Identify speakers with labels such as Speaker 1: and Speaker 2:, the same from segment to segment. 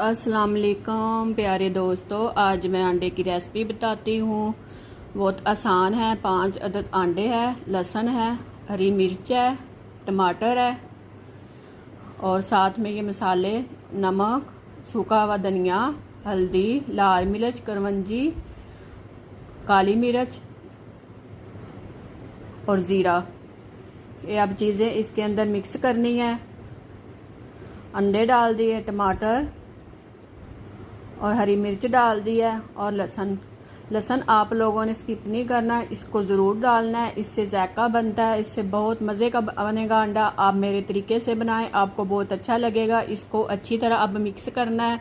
Speaker 1: अस्सलाम वालेकुम प्यारे दोस्तों, आज मैं अंडे की रेसिपी बताती हूँ। बहुत आसान है। 5 अदद अंडे हैं, लहसुन है, हरी मिर्च है, टमाटर है और साथ में ये मसाले नमक, सूखा हुआ धनिया, हल्दी, लाल मिर्च, करवंजी, काली मिर्च और ज़ीरा। ये अब चीज़ें इसके अंदर मिक्स करनी है। अंडे डाल दिए, टमाटर और हरी मिर्च डाल दी है और लहसुन आप लोगों ने स्किप नहीं करना है, इसको ज़रूर डालना है। इससे जायका बनता है, इससे बहुत मज़े का बनेगा अंडा। आप मेरे तरीके से बनाएं, आपको बहुत अच्छा लगेगा। इसको अच्छी तरह अब मिक्स करना है।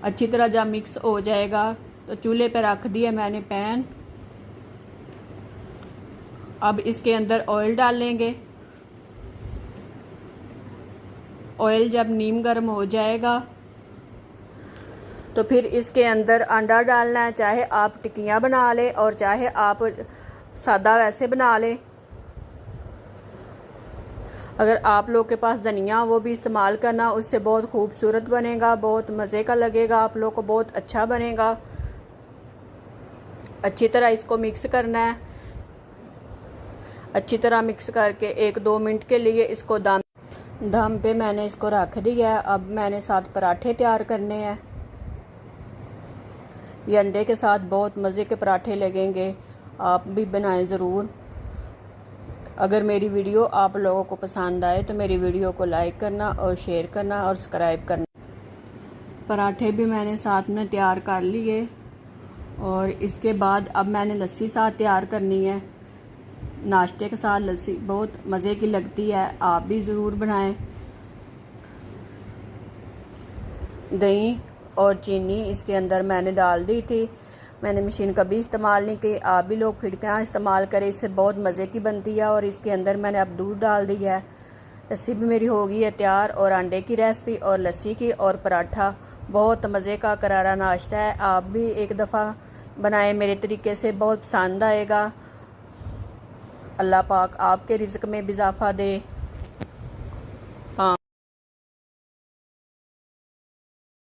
Speaker 1: अच्छी तरह जब मिक्स हो जाएगा तो चूल्हे पर रख दिया मैंने पैन। अब इसके अंदर ऑयल डालेंगे। ऑयल जब नीम गर्म हो जाएगा तो फिर इसके अंदर अंडा डालना है। चाहे आप टिक्कियाँ बना लें और चाहे आप सादा वैसे बना लें। अगर आप लोग के पास धनिया वो भी इस्तेमाल करना, उससे बहुत खूबसूरत बनेगा, बहुत मज़े का लगेगा, आप लोग को बहुत अच्छा बनेगा। अच्छी तरह इसको मिक्स करना है। अच्छी तरह मिक्स करके 1-2 मिनट के लिए इसको दम पे मैंने इसको रख दिया है। अब मैंने 7 पराठे तैयार करने हैं। ये अंडे के साथ बहुत मज़े के पराठे लगेंगे, आप भी बनाएं ज़रूर। अगर मेरी वीडियो आप लोगों को पसंद आए तो मेरी वीडियो को लाइक करना और शेयर करना और सब्सक्राइब करना। पराठे भी मैंने साथ में तैयार कर लिए और इसके बाद अब मैंने लस्सी साथ तैयार करनी है। नाश्ते के साथ लस्सी बहुत मज़े की लगती है, आप भी ज़रूर बनाएं। दही और चीनी इसके अंदर मैंने डाल दी थी। मैंने मशीन कभी इस्तेमाल नहीं की, आप भी लोग खिड़कियाँ इस्तेमाल करें, इससे बहुत मज़े की बनती है। और इसके अंदर मैंने अब दूध डाल दिया है। लस्सी भी मेरी हो गई है तैयार और अंडे की रेसिपी और लस्सी की और पराठा बहुत मज़े का करारा नाश्ता है। आप भी एक दफ़ा बनाएं मेरे तरीके से, बहुत पसंद आएगा। अल्लाह पाक आपके रिज़्क़ में भी इजाफ़ा दे।